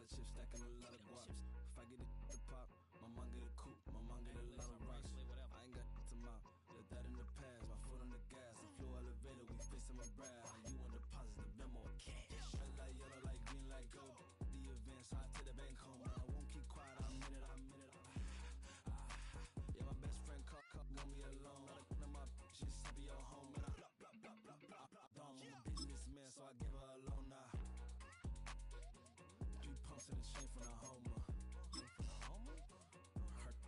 of chips, stacking a lot of guap. If I get it the pop, my mom get a coupe, my mom get a lot of rocks. I ain't got to mouth, let that in the past. My foot on the gas, the floor elevator, we facing my brad. You want deposit the memo of cash. Red like yellow, like green, like gold. The event, so I take the bank home. I won't keep quiet, I'm in it. Yeah, my best friend call, want me alone. None of my bitches be your home, and I blah, blah, blah, blah, blah, blah. I'm a businessman, so I give her a loan now. 3 pumps in the chain from the Homer. Hurt,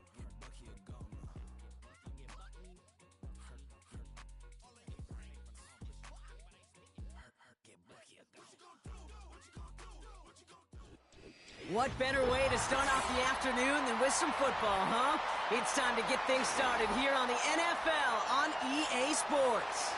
Bucky a goner. Hurt, get Bucky a goner. What better way to start off the afternoon than with some football, huh? It's time to get things started here on the NFL on EA Sports.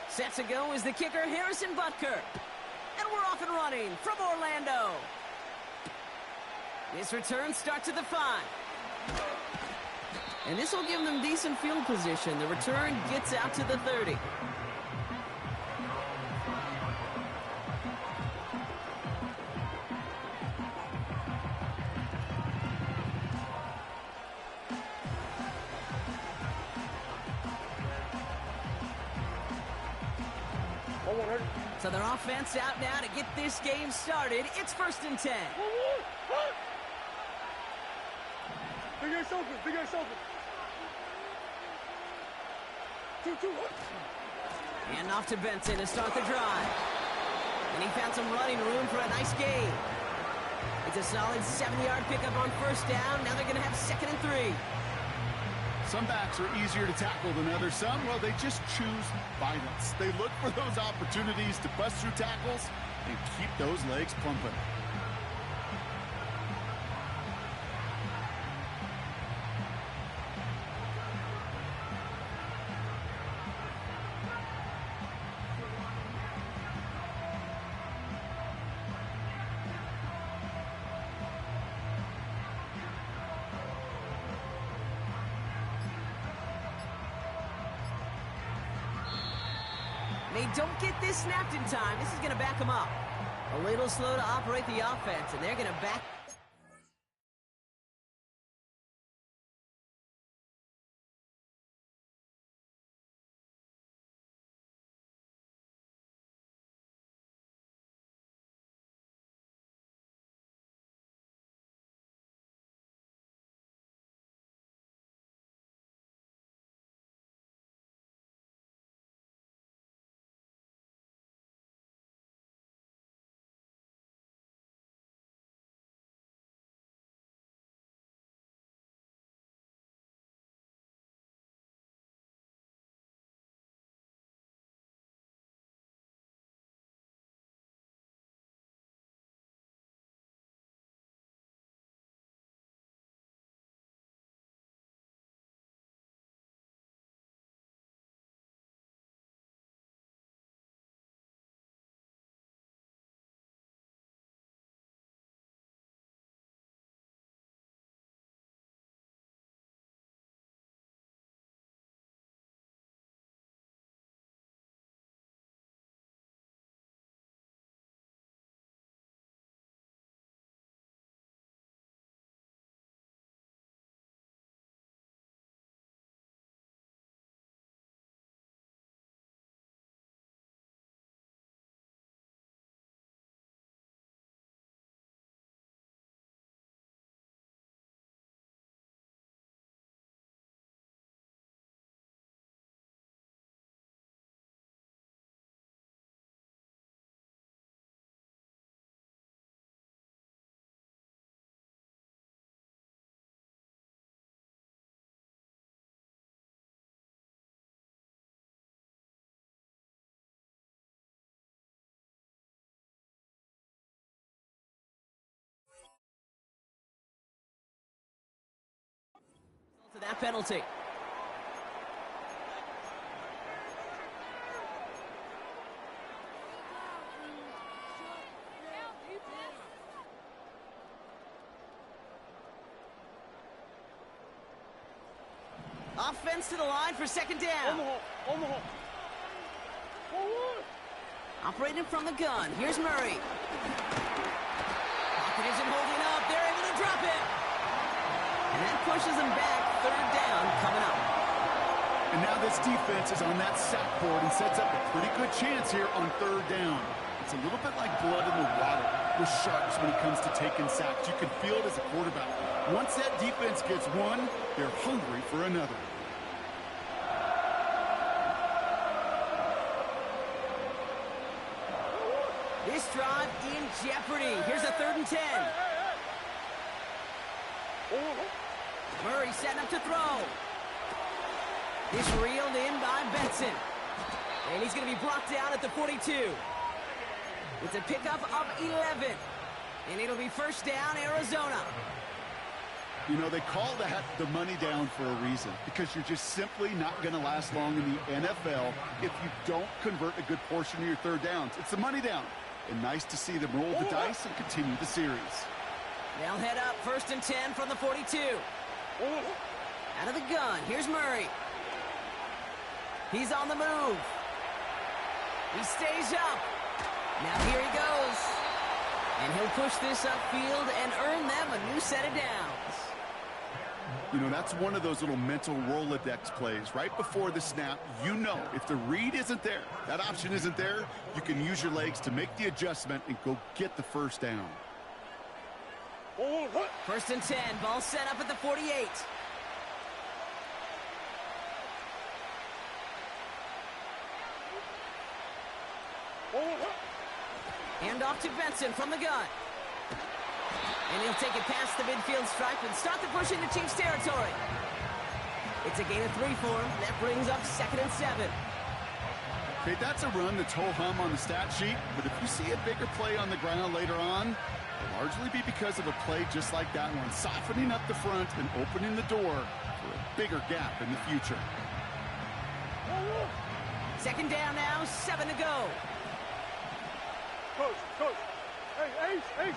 Set to go is the kicker, Harrison Butker. And we're off and running from Orlando. This return starts at the 5. And this will give them decent field position. The return gets out to the 30. So their offense out now to get this game started. It's 1st and 10. Big ass open, big ass open. 2-2. And off to Benson to start the drive. And he found some running room for a nice gain. It's a solid 7-yard pickup on 1st down. Now they're going to have 2nd and 3. Some backs are easier to tackle than others. Some, well, they just choose violence. They look for those opportunities to bust through tackles and keep those legs pumping. They don't get this snapped in time. This is going to back them up. A little slow to operate the offense, and they're going to back. To that penalty. Offense to the line for second down. On the hole. Forward. Operating from the gun. Here's Murray. Pocket isn't holding up. They're able to drop it. And that pushes them back. Third down coming up. And now this defense is on that sack board and sets up a pretty good chance here on third down. It's a little bit like blood in the water with sharks when it comes to taking sacks. You can feel it as a quarterback. Once that defense gets one, they're hungry for another. This drive in jeopardy. Here's a 3rd and 10. Murray setting up to throw. This reeled in by Benson. And he's going to be brought down at the 42. It's a pickup of 11. And it'll be first down, Arizona. You know, they call that the money down for a reason, because you're just simply not going to last long in the NFL if you don't convert a good portion of your third downs. It's the money down. And nice to see them roll the dice and continue the series. They'll head up 1st and 10 from the 42. Out of the gun, here's Murray. He's on the move. He stays up. Now here he goes. And he'll push this upfield and earn them a new set of downs. You know, that's one of those little mental Rolodex plays. Right before the snap, you know if the read isn't there, that option isn't there, you can use your legs to make the adjustment and go get the first down. 1st and 10, ball set up at the 48. Hand off to Benson from the gun. And he'll take it past the midfield stripe and start the push into Chiefs territory. It's a gain of 3 for him. That brings up 2nd and 7. Okay, that's a run that's ho-hum on the stat sheet, but if you see a bigger play on the ground later on, it'll largely be because of a play just like that one, softening up the front and opening the door for a bigger gap in the future. 2nd down now, 7 to go. Coach. Hey, Ace.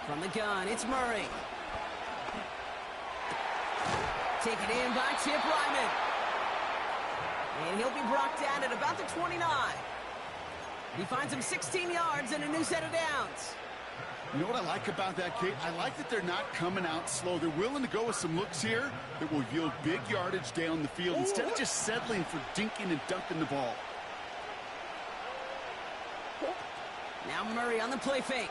From the gun, it's Murray. Taken in by Chip Ryman. And he'll be brought down at about the 29. He finds him 16 yards and a new set of downs. You know what I like about that, Kate? I like that they're not coming out slow. They're willing to go with some looks here that will yield big yardage down the field instead of just settling for dinking and dunking the ball. Now Murray on the play fake.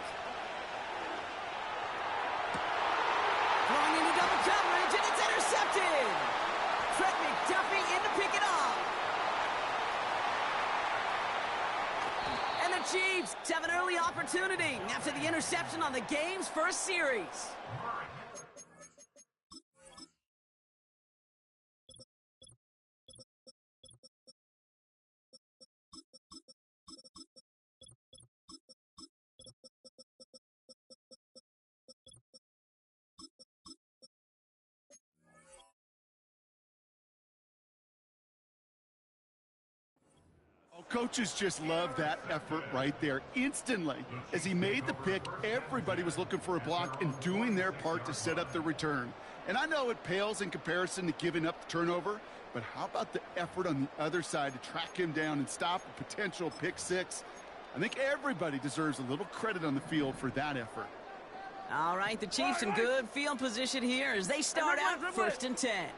Throwing into double coverage, and it's intercepted. Trent McDuffie in to pick it off. And the Chiefs have an early opportunity after the interception on the game's first series. Coaches just love that effort right there. Instantly, as he made the pick, everybody was looking for a block and doing their part to set up the return. And I know it pales in comparison to giving up the turnover, but how about the effort on the other side to track him down and stop a potential pick six? I think everybody deserves a little credit on the field for that effort. All right, the Chiefs in good field position here as they start out 1st and 10.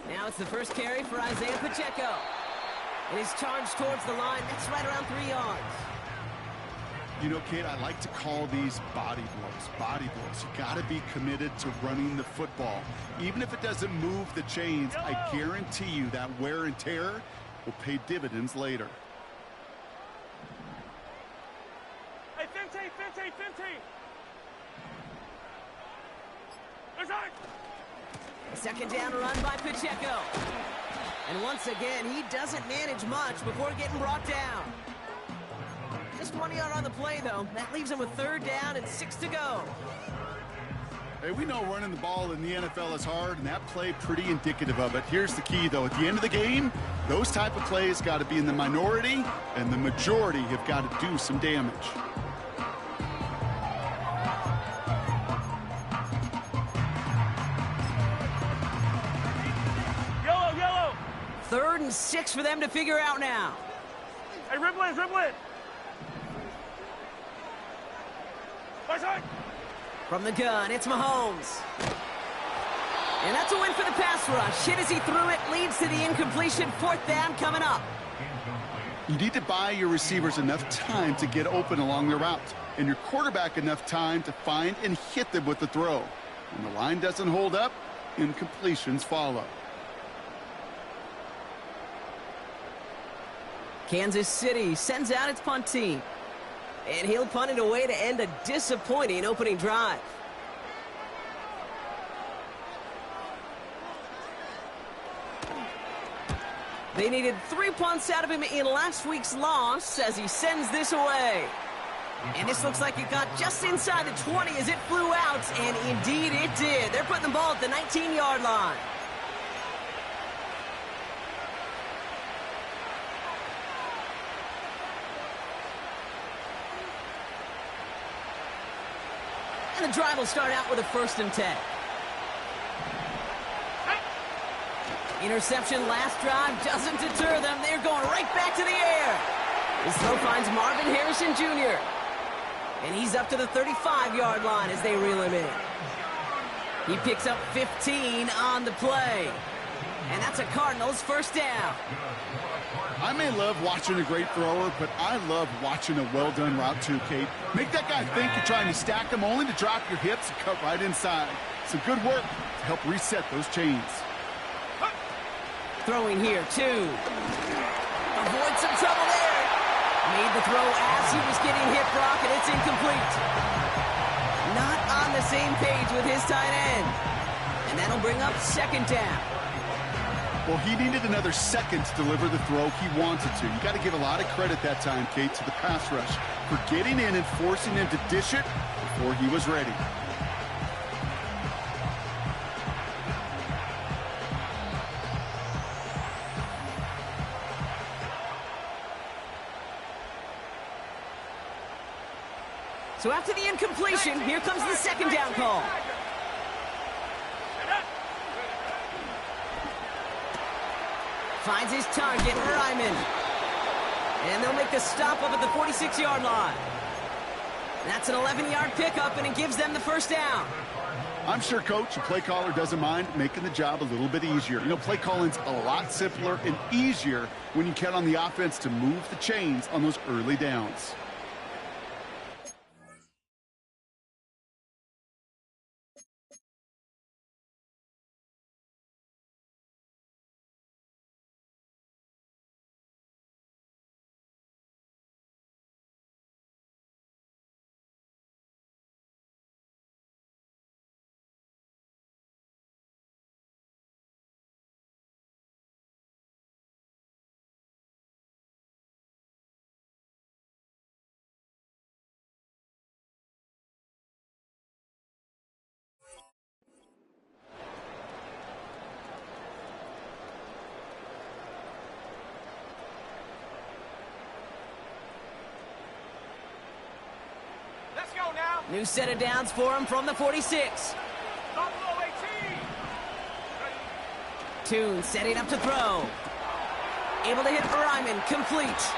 Now it's the first carry for Isaiah Pacheco. And he's charged towards the line. That's right around 3 yards. You know, Kate, I like to call these body blows. Body blows. You got to be committed to running the football. Even if it doesn't move the chains, I guarantee you that wear and tear will pay dividends later. Hey, 15. Inside. Second down run by Pacheco. And once again, he doesn't manage much before getting brought down. Just 1 yard on the play, though. That leaves him with 3rd down and 6 to go. Hey, we know running the ball in the NFL is hard, and that play pretty indicative of it. Here's the key, though. At the end of the game, those type of plays got to be in the minority, and the majority have got to do some damage. Yellow, yellow. 3rd and 6 for them to figure out now. Hey, dribble in, dribble in. Right side. From the gun, it's Mahomes. And that's a win for the pass rush. Hit as he threw it, leads to the incompletion. 4th down coming up. You need to buy your receivers enough time to get open along their route, and your quarterback enough time to find and hit them with the throw. When the line doesn't hold up, incompletions follow. Kansas City sends out its punt team. And he'll punt it away to end a disappointing opening drive. They needed 3 punts out of him in last week's loss as he sends this away. And this looks like it got just inside the 20 as it flew out, and indeed it did. They're putting the ball at the 19-yard line. And the drive will start out with a 1st and 10. Interception last drive doesn't deter them. They're going right back to the air. This throw finds Marvin Harrison Jr. And he's up to the 35-yard line as they reel him in. He picks up 15 on the play. And that's a Cardinals 1st down. I may love watching a great thrower, but I love watching a well-done route too, Kate. Make that guy think you're trying to stack him only to drop your hips and cut right inside. Some good work to help reset those chains. Throwing here, too. Avoid some trouble there. Made the throw as he was getting hit, Brock, and it's incomplete. Not on the same page with his tight end. And that'll bring up 2nd down. Well, he needed another second to deliver the throw he wanted to. You got to give a lot of credit that time, Kate, to the pass rush for getting in and forcing him to dish it before he was ready. So after the incompletion, here comes the 2nd down call. Finds his target, Ryman. And they'll make the stop up at the 46-yard line. That's an 11-yard pickup, and it gives them the 1st down. I'm sure, Coach, the play caller doesn't mind making the job a little bit easier. You know, play calling's a lot simpler and easier when you count on the offense to move the chains on those early downs. New set of downs for him from the 46. Toon setting up to throw. Able to hit Ryman, complete.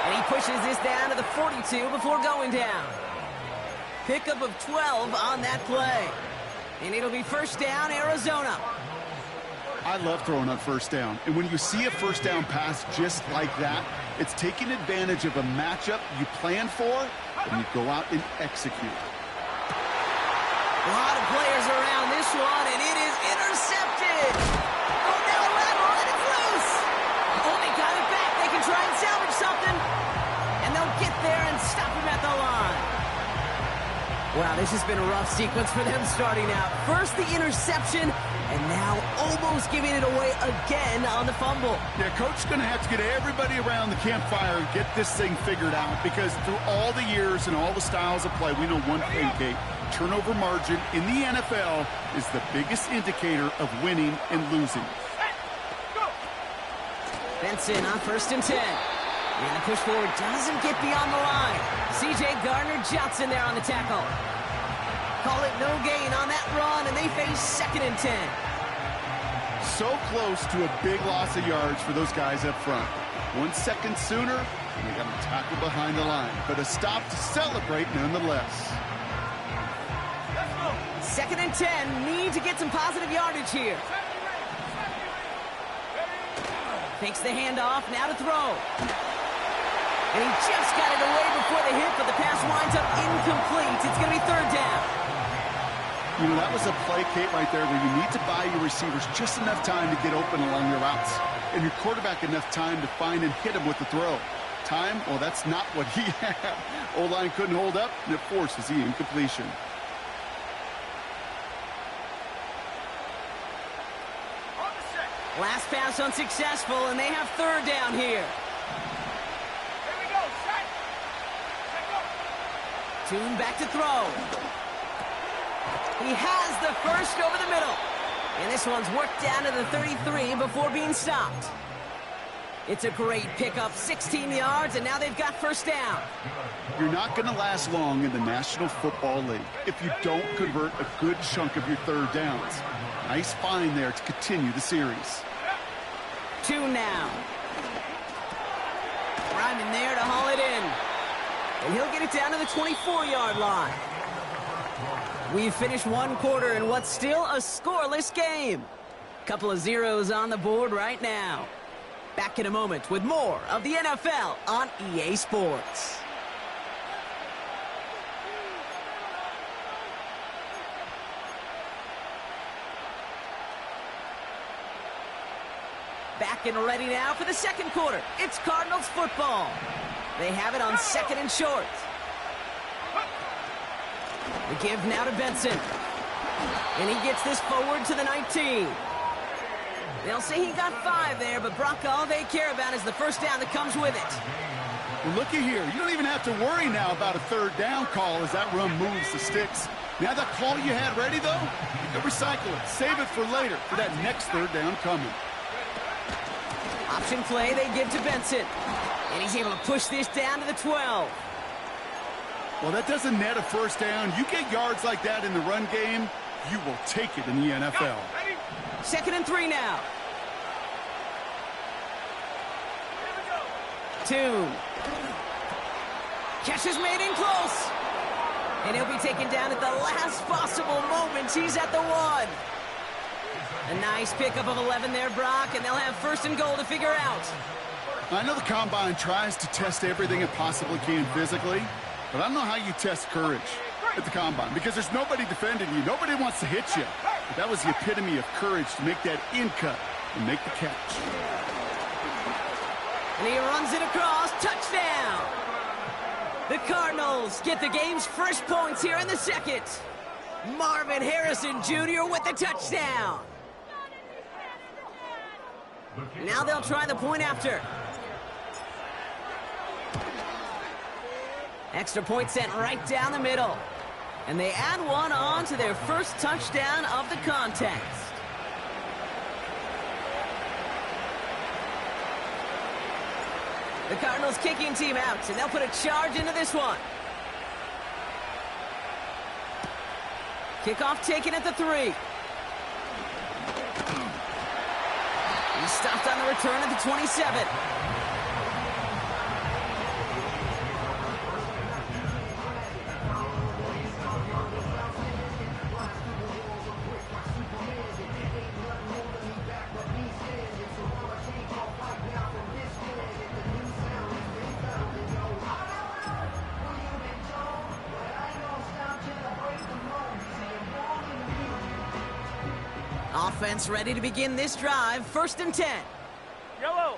And he pushes this down to the 42 before going down. Pickup of 12 on that play. And it'll be 1st down, Arizona. I love throwing on 1st down. And when you see a 1st down pass just like that, it's taking advantage of a matchup you plan for, and you go out and execute. A lot of players around this one, and it is intercepted. Oh, now Rattle, and it's loose. Oh, they got it back. They can try and salvage something. And they'll get there and stop him at the line. Wow, this has been a rough sequence for them starting out. First the interception, and now almost giving it away again on the fumble. Yeah, Coach is going to have to get everybody around the campfire and get this thing figured out, because through all the years and all the styles of play, we know one thing, Kate. turnover margin in the NFL is the biggest indicator of winning and losing. Benson on 1st and 10. And the push forward doesn't get beyond the line. C.J. Gardner-Johnson there on the tackle. Call it no gain on that run, and they face 2nd and 10. So close to a big loss of yards for those guys up front. 1 second sooner, and they got him tackled behind the line. But a stop to celebrate nonetheless. 2nd and 10. Need to get some positive yardage here. Takes the handoff, now to throw. And he just got it away before the hit, but the pass winds up incomplete. It's going to be 3rd down. You know, that was a play, Kate, right there where you need to buy your receivers just enough time to get open along your routes. And your quarterback enough time to find and hit him with the throw. Time, well, that's not what he had. O-line couldn't hold up, and it forces the incompletion. Last pass unsuccessful, and they have 3rd down here. Here we go. Set. Tune back to throw. He has the first over the middle. And this one's worked down to the 33 before being stopped. It's a great pickup, 16 yards, and now they've got 1st down. You're not going to last long in the National Football League if you don't convert a good chunk of your 3rd downs. Nice find there to continue the series. 2 now. Ryman there to haul it in. And he'll get it down to the 24-yard line. We've finished 1 quarter in what's still a scoreless game. Couple of zeros on the board right now. Back in a moment with more of the NFL on EA Sports. Back and ready now for the 2nd quarter. It's Cardinals football. They have it on 2nd and short. The give now to Benson. And he gets this forward to the 19. They'll say he got 5 there, but Brock, all they care about is the 1st down that comes with it. Well, looky here. You don't even have to worry now about a 3rd down call as that run moves the sticks. Now that call you had ready, though, you can recycle it. Save it for later for that next 3rd down coming. Option play they give to Benson. And he's able to push this down to the 12. Well, that doesn't net a 1st down. You get yards like that in the run game, you will take it in the NFL. 2nd and 3 now. 2. Catch is made in close. And he'll be taken down at the last possible moment. He's at the 1. A nice pickup of 11 there, Brock, and they'll have 1st and goal to figure out. I know the Combine tries to test everything it possibly can physically, but I don't know how you test courage at the Combine because there's nobody defending you. Nobody wants to hit you. But that was the epitome of courage to make that in cut and make the catch. And he runs it across. Touchdown! The Cardinals get the game's first points here in the 2nd. Marvin Harrison Jr. with the touchdown. Now they'll try the point after. Extra point sent right down the middle. And they add 1 on to their 1st touchdown of the contest. The Cardinals kicking team out, and they'll put a charge into this one. Kickoff taken at the 3. He's stopped on the return at the 27. Offense ready to begin this drive. 1st and 10. Yellow.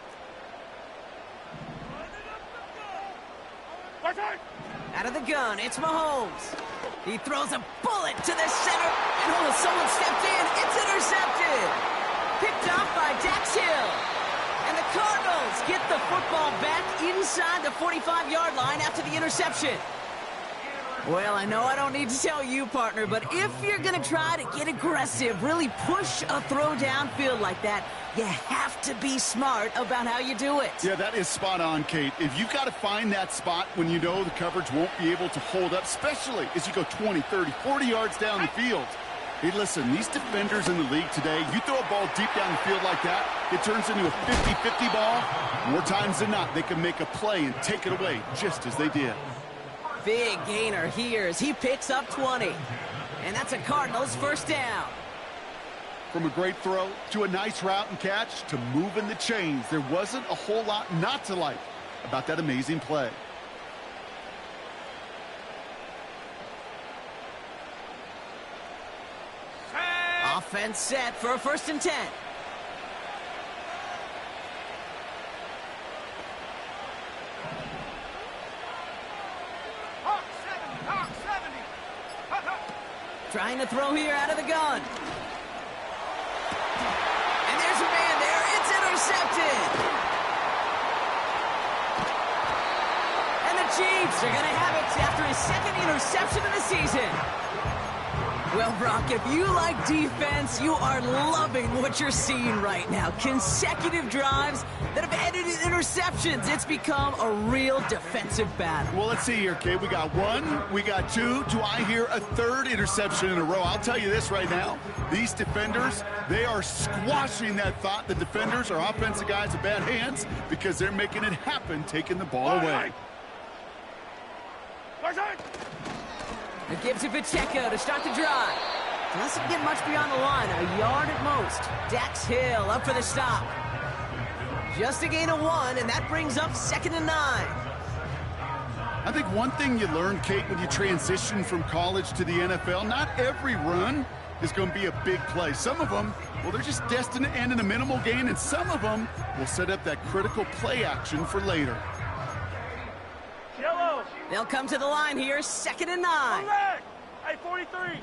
Out of the gun, it's Mahomes. He throws a bullet to the center. And oh, someone stepped in. It's intercepted. Picked off by Dax Hill. And the Cardinals get the football back inside the 45-yard line after the interception. Well, I know I don't need to tell you, partner, but if you're going to try to get aggressive, really push a throw downfield like that, you have to be smart about how you do it. Yeah, that is spot on, Kate. If you've got to find that spot when you know the coverage won't be able to hold up, especially as you go 20, 30, 40 yards down the field. Hey, listen, these defenders in the league today, you throw a ball deep down the field like that, it turns into a 50-50 ball. More times than not, they can make a play and take it away just as they did. Big gainer here as he picks up 20. And that's a Cardinals first down. From a great throw to a nice route and catch to moving the chains, there wasn't a whole lot not to like about that amazing play. Offense set for a 1st and 10. Hawk 70. Trying to throw here out of the gun. And there's a man there. It's intercepted. And the Chiefs are going to have it after his 2nd interception of the season. Well, Brock, if you like defense, you are loving what you're seeing right now. Consecutive drives that have ended in interceptions. It's become a real defensive battle. Well, let's see here, Kate. We got 1, we got 2. Do I hear a 3rd interception in a row? I'll tell you this right now. These defenders, they are squashing that thought. The defenders are offensive guys with bad hands because they're making it happen, taking the ball away. It gives to Pacheco to start the drive. Doesn't get much beyond the line, a yard at most. Dax Hill up for the stop. Just a gain of 1, and that brings up 2nd and 9. I think one thing you learn, Kate, when you transition from college to the NFL, not every run is going to be a big play. Some of them, well, they're just destined to end in a minimal gain, and some of them will set up that critical play action for later. Yellow. They'll come to the line here, 2nd and 9. Correct. Hey, 43.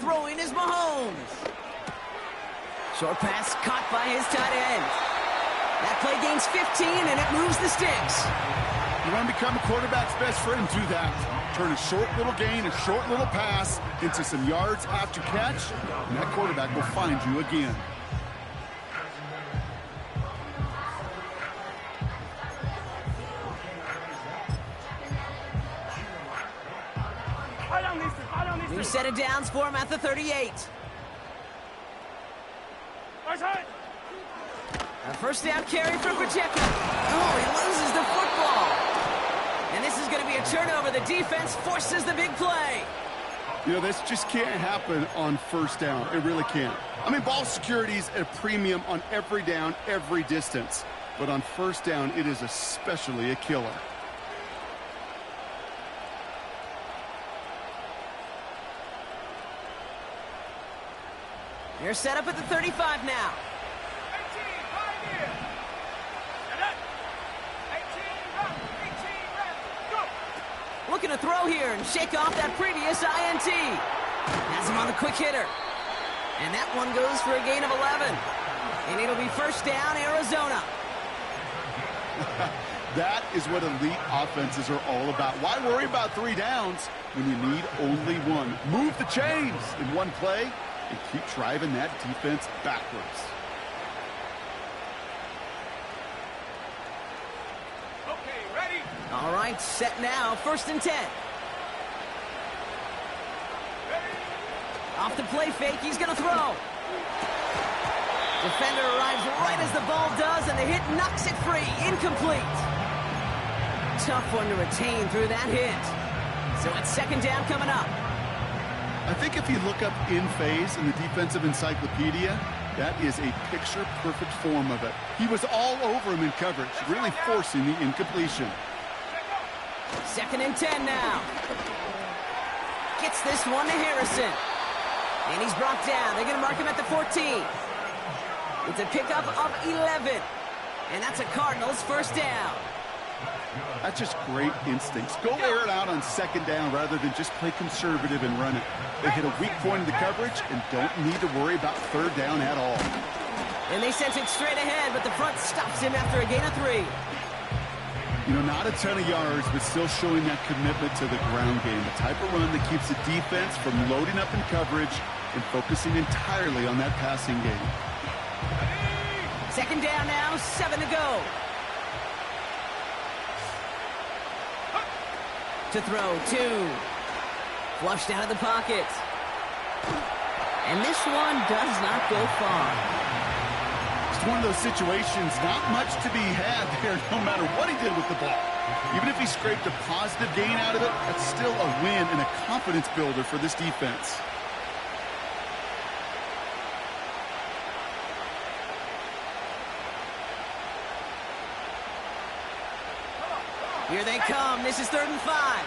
Throwing is Mahomes. Short pass caught by his tight end. That play gains 15, and it moves the sticks. You want to become a quarterback's best friend, do that. Turn a short little gain, a short little pass into some yards after catch, and that quarterback will find you again. New set of downs for him at the 38. A 1st down carry from Pacheco. Oh, he loses the football. And this is going to be a turnover. The defense forces the big play. You know, this just can't happen on 1st down. It really can't. I mean, ball security is a premium on every down, every distance. But on 1st down, it is especially a killer. They're set up at the 35 now. 18, go. Looking to throw here and shake off that previous INT. Has him on the quick hitter. And that one goes for a gain of 11. And it'll be 1st down, Arizona. That is what elite offenses are all about. Why worry about 3 downs when you need only 1? Move the chains in one play and keep driving that defense backwards. Okay, ready. All right, set now, 1st and 10. Off the play fake, he's going to throw. Defender arrives right as the ball does, and the hit knocks it free. Incomplete. Tough one to retain through that hit. So it's 2nd down coming up. I think if you look up in phase in the defensive encyclopedia, that is a picture-perfect form of it. He was all over him in coverage, really forcing the incompletion. 2nd and 10 now. Gets this one to Harrison. And he's brought down. They're going to mark him at the 14. It's a pickup of 11. And that's a Cardinals 1st down. That's just great instincts. Go air it out on 2nd down rather than just play conservative and run it. They hit a weak point in the coverage and don't need to worry about 3rd down at all. And they sent it straight ahead, but the front stops him after a gain of 3. You know, not a ton of yards, but still showing that commitment to the ground game. The type of run that keeps the defense from loading up in coverage and focusing entirely on that passing game. Second down now, 7 to go. To throw, 2. Flushed out of the pocket. And this one does not go far. It's one of those situations, not much to be had there, no matter what he did with the ball. Even if he scraped a positive gain out of it, that's still a win and a confidence builder for this defense. Here they come. This is 3rd and 5.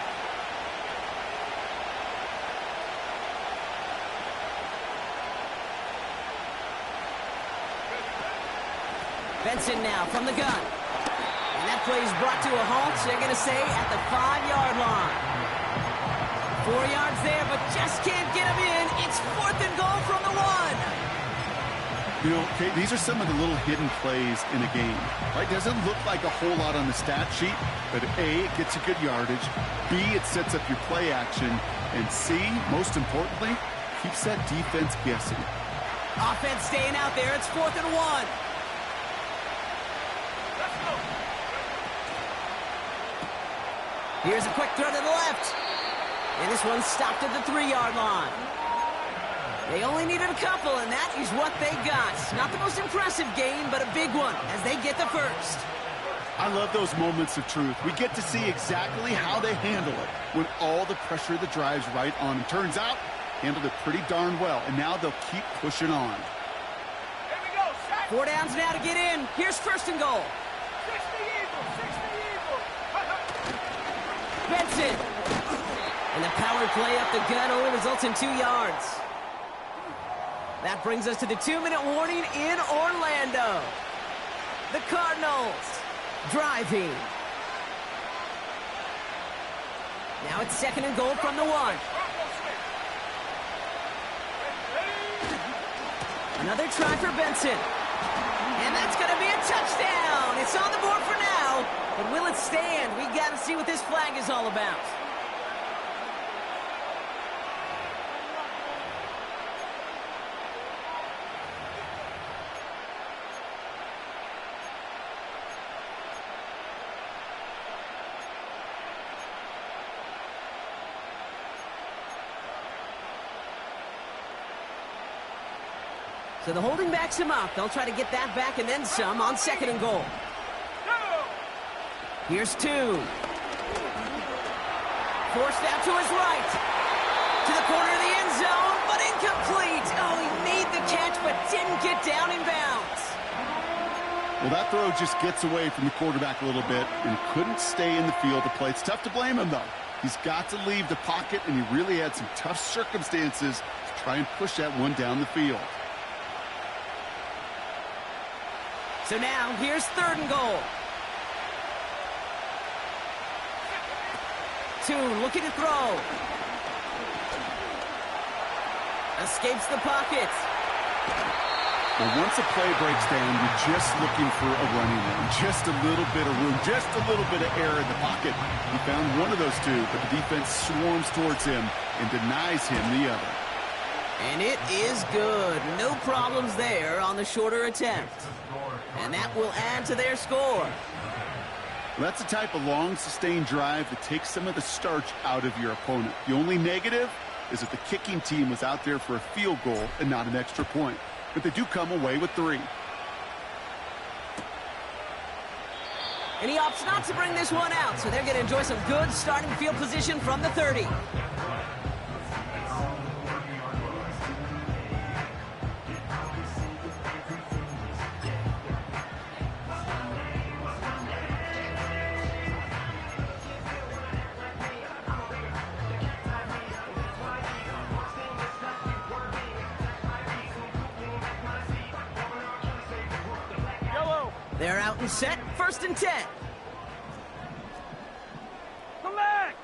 Benson now from the gun. And that play is brought to a halt, so they're going to say at the 5-yard line. 4 yards there, but just can't get him in. It's 4th and goal from the 1. You know, okay, these are some of the little hidden plays in a game. Right? Doesn't look like a whole lot on the stat sheet, but A, it gets you good yardage. B, it sets up your play action. And C, most importantly, keeps that defense guessing. Offense staying out there. It's 4th and 1. Here's a quick throw to the left. And this one stopped at the 3-yard line. They only needed a couple, and that is what they got. Not the most impressive game, but a big one as they get the first. I love those moments of truth. We get to see exactly how they handle it when all the pressure of the drive's right on them. Turns out, handled it pretty darn well, and now they'll keep pushing on. Here we go, set. 4 downs now to get in. Here's 1st and goal. 60 Eagles. Benson. And the power play up the gut only results in 2 yards. That brings us to the 2-minute warning in Orlando. The Cardinals driving. Now it's 2nd and goal from the 1. Another try for Benson. And that's going to be a touchdown. It's on the board for now. But will it stand? We got to see what this flag is all about. So the holding backs him up. They'll try to get that back and then some on 2nd and goal. Here's 2. Forced out to his right. To the corner of the end zone, but incomplete. Oh, he made the catch but didn't get down in bounds. Well, that throw just gets away from the quarterback a little bit and couldn't stay in the field to play. It's tough to blame him, though. He's got to leave the pocket, and he really had some tough circumstances to try and push that one down the field. So now, here's 3rd and goal. 2, looking to throw. Escapes the pocket. Well, once a play breaks down, you're just looking for a running lane. Just a little bit of room, just a little bit of air in the pocket. He found one of those 2, but the defense swarms towards him and denies him the other. And it is good. No problems there on the shorter attempt. And that will add to their score. Well, that's the type of long, sustained drive that takes some of the starch out of your opponent. The only negative is that the kicking team was out there for a field goal and not an extra point. But they do come away with 3. And he opts not to bring this one out, so they're going to enjoy some good starting field position from the 30. They're out and set, 1st and 10. Come back!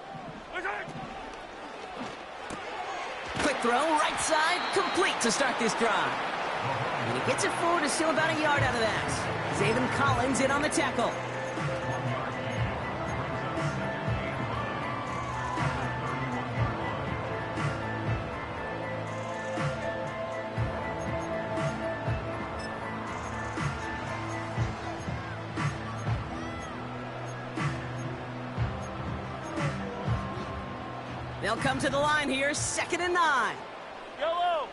Quick throw, right side, complete to start this drive. And he gets it forward to still about a yard out of that. Zayvon Collins in on the tackle. They'll come to the line here, 2nd and 9. Yellow.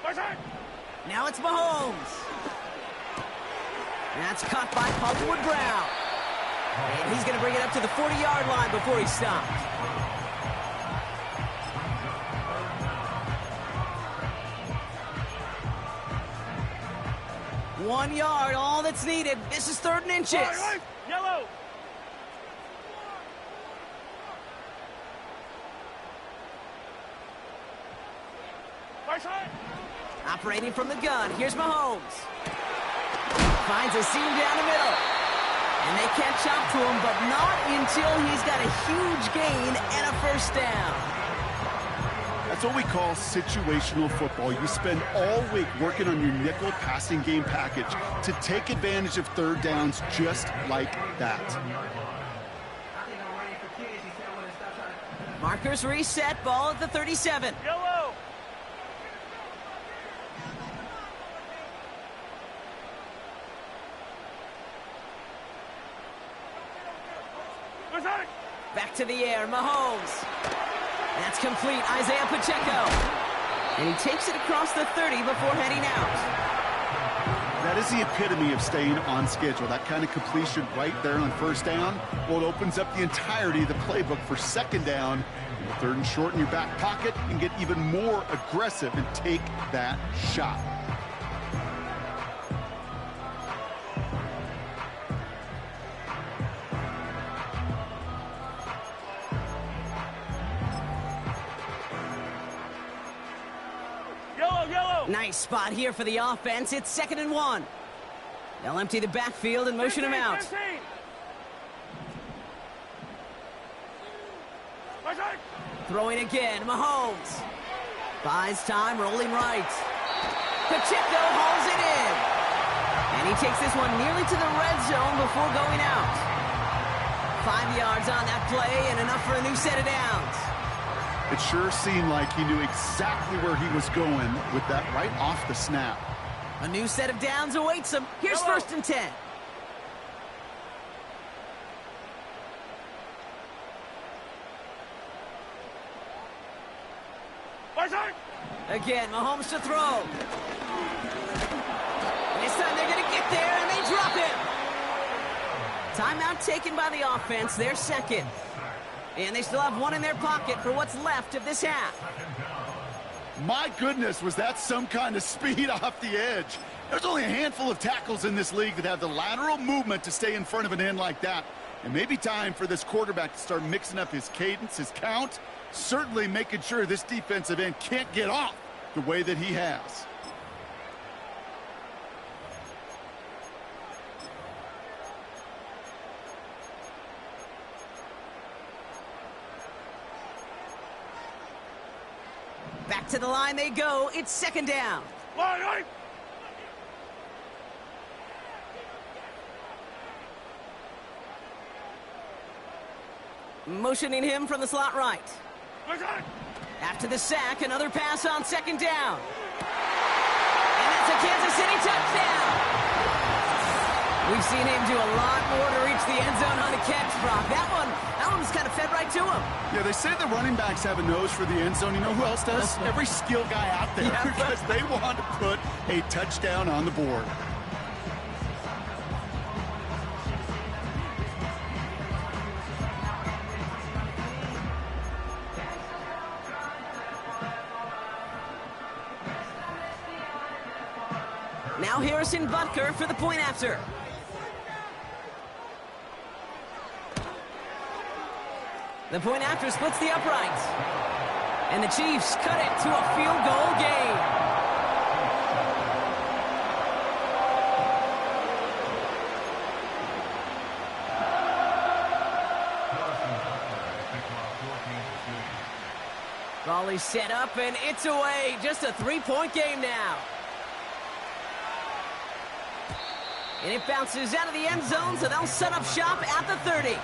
Pushing. Now it's Mahomes. That's caught by Hollywood Brown. And he's going to bring it up to the 40-yard line before he stops. One yard, all that's needed. This is 3rd and inches. Right. Yellow. Right side. Operating from the gun, here's Mahomes. Finds a seam down the middle. And they can't chop to him, but not until he's got a huge gain and a 1st down. That's what we call situational football. You spend all week working on your nickel passing game package to take advantage of 3rd downs just like that. Markers reset, ball at the 37. Yellow. Pushing. Back to the air, Mahomes. That's complete, Isaiah Pacheco. And he takes it across the 30 before heading out. That is the epitome of staying on schedule. That kind of completion right there on 1st down. Well, it opens up the entirety of the playbook for 2nd down. 3rd and short in your back pocket, and get even more aggressive and take that shot. Yellow. Nice spot here for the offense. It's 2nd and 1. They'll empty the backfield and motion him out. 15. Pushing. Throwing again, Mahomes. Buys time, rolling right. Pacheco hauls it in. And he takes this one nearly to the red zone before going out. 5 yards on that play and enough for a new set of downs. It sure seemed like he knew exactly where he was going with that right off the snap. A new set of downs awaits him. Here's Yellow. 1st and 10. Pushing. Again, Mahomes to throw. And this time they're going to get there, and they drop him. Timeout taken by the offense, their 2nd. And they still have one in their pocket for what's left of this half. My goodness, was that some kind of speed off the edge. There's only a handful of tackles in this league that have the lateral movement to stay in front of an end like that. It may be time for this quarterback to start mixing up his cadence, his count, certainly making sure this defensive end can't get off the way that he has. Back to the line they go. It's 2nd down. Right. Motioning him from the slot right. Pushing. After the sack, another pass on 2nd down. And that's a Kansas City touchdown. We've seen him do a lot more to reach the end zone on a catch, Brock. That one's kind of fed right to him. Yeah, they say the running backs have a nose for the end zone. You know who else does? Every skill guy out there, Yeah. because they want to put a touchdown on the board. Now Harrison Butker for the point after. The point after splits the uprights. And the Chiefs cut it to a field goal game. Volley set up and it's away. Just a 3-point game now. And it bounces out of the end zone, so they'll set up shop at the 30.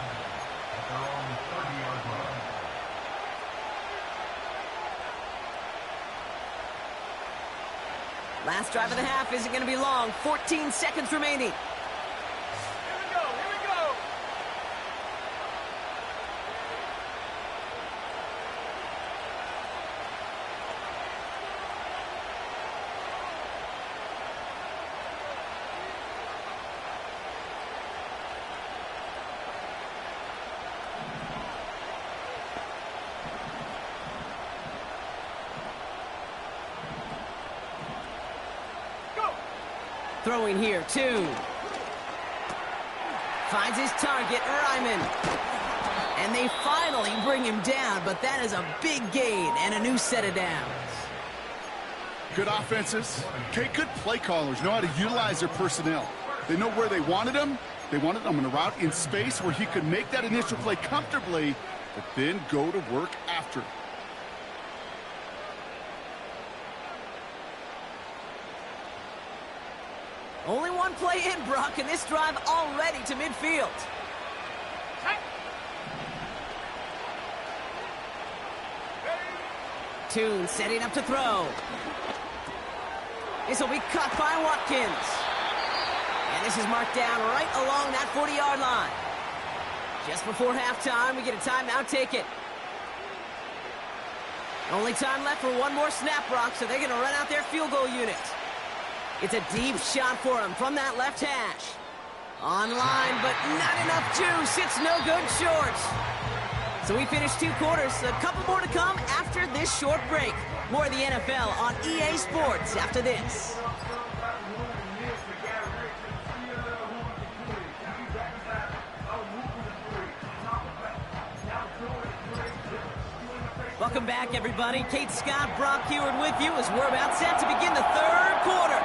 Last drive of the half isn't going to be long. 14 seconds remaining. Here we go. Here we go. throwing here, 2. Finds his target, Ryman. And they finally bring him down, but that is a big gain and a new set of downs. Good offenses. Okay, good play callers know how to utilize their personnel. They know where they wanted him. They wanted him on a route in space where he could make that initial play comfortably, but then go to work after. Only one play in, Brock, and this drive already to midfield. Toon setting up to throw. This will be caught by Watkins. And this is marked down right along that 40-yard line. Just before halftime, we get a timeout taken. Only time left for one more snap, Brock, so they're going to run out their field goal unit. It's a deep shot for him from that left hash. Online, but not enough juice. It's no good short. So we finished 2 quarters. A couple more to come after this short break. More of the NFL on EA Sports after this. Welcome back, everybody. Kate Scott, Brock Heward with you as we're about set to begin the 3rd quarter.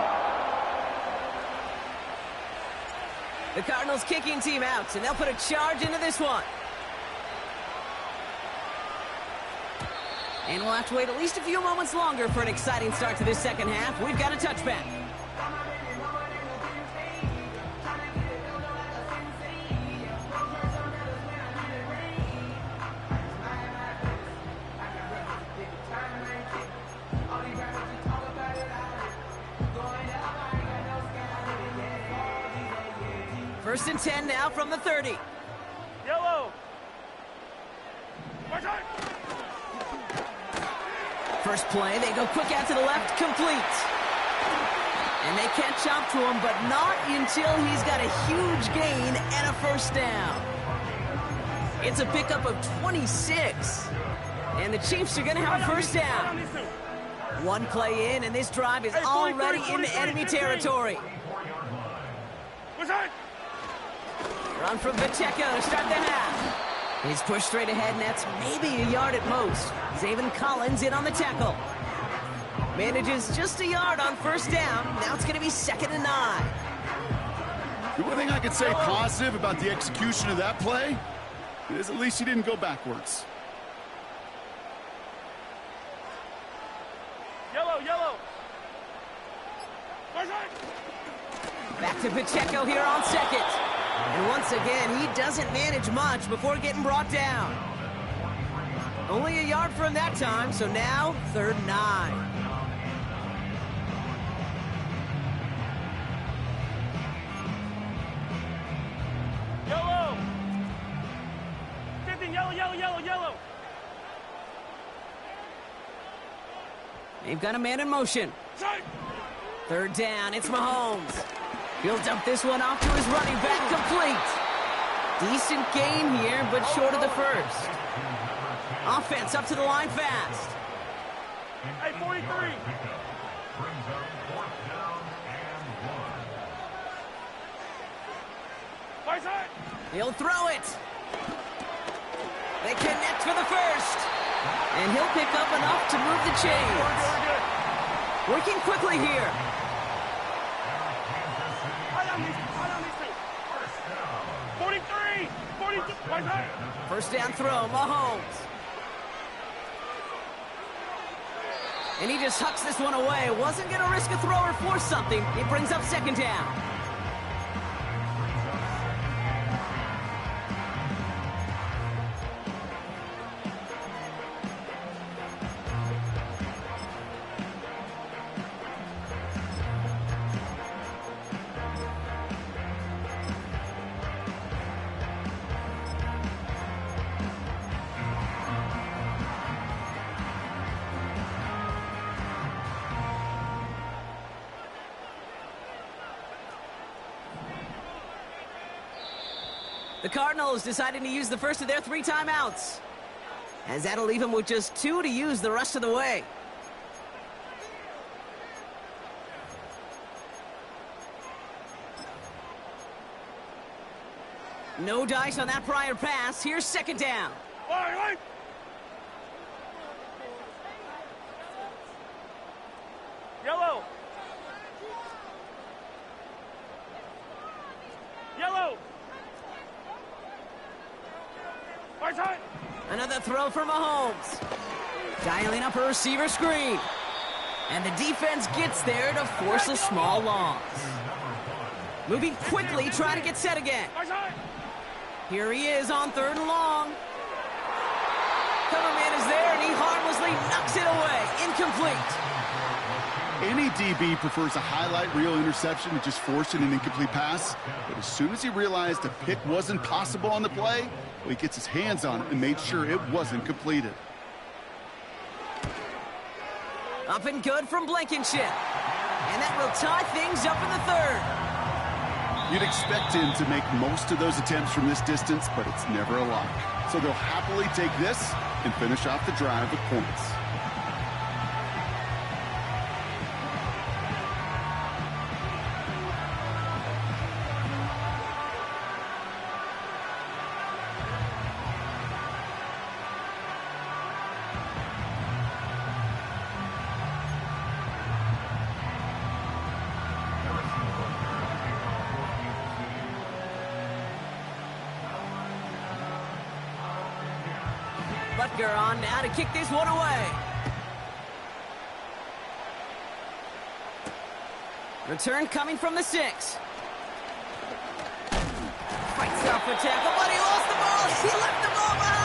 The Cardinals kicking team out, and they'll put a charge into this one. And we'll have to wait at least a few moments longer for an exciting start to this second half. We've got a touchback. First and 10 now from the 30. Yellow. First play, they go quick out to the left, complete. And they catch up to him, but not until he's got a huge gain and a first down. It's a pickup of 26. And the Chiefs are going to have a first down. One play in, and this drive is already into enemy territory. Run from Pacheco to start the half. He's pushed straight ahead, and that's maybe a yard at most. Zaven Collins in on the tackle. Manages just a yard on first down. Now it's going to be 2nd and 9. The only thing I could say positive about the execution of that play is at least he didn't go backwards. Yellow. Back to Pacheco here on 2nd. And once again, he doesn't manage much before getting brought down. Only a yard for him that time, so now 3rd and 9. Yellow. 15, yellow. They've got a man in motion. 3rd down, it's Mahomes. He'll dump this one off to his running back, complete. Decent gain here, but short of the first. Offense up to the line fast. Hey, 43. He'll throw it. They connect for the first. And he'll pick up enough to move the chains. Working quickly here. First down throw, Mahomes. And he just hucks this one away. Wasn't going to risk a throw or force something. It brings up 2nd down. The Cardinals deciding to use the first of their 3 timeouts, as that'll leave them with just 2 to use the rest of the way. No dice on that prior pass. Here's second down. Yellow. Yellow. Right side. Another throw for Mahomes. Dialing up a receiver screen. And the defense gets there to force a small loss. Moving quickly, trying to get set again. Right side. Here he is on 3rd and long. Cover man is there, and he harmlessly knocks it away. Incomplete. Any DB prefers a highlight reel interception to just forcing an incomplete pass. But as soon as he realized a pick wasn't possible on the play, well, he gets his hands on it and made sure it wasn't completed. Up and good from Blankenship. And that will tie things up in the 3rd. You'd expect him to make most of those attempts from this distance, but it's never a lock. So they'll happily take this and finish off the drive with points. Butker on now to kick this one away. Return coming from the 6. Fights off a tackle, but he lost the ball. He left the ball behind.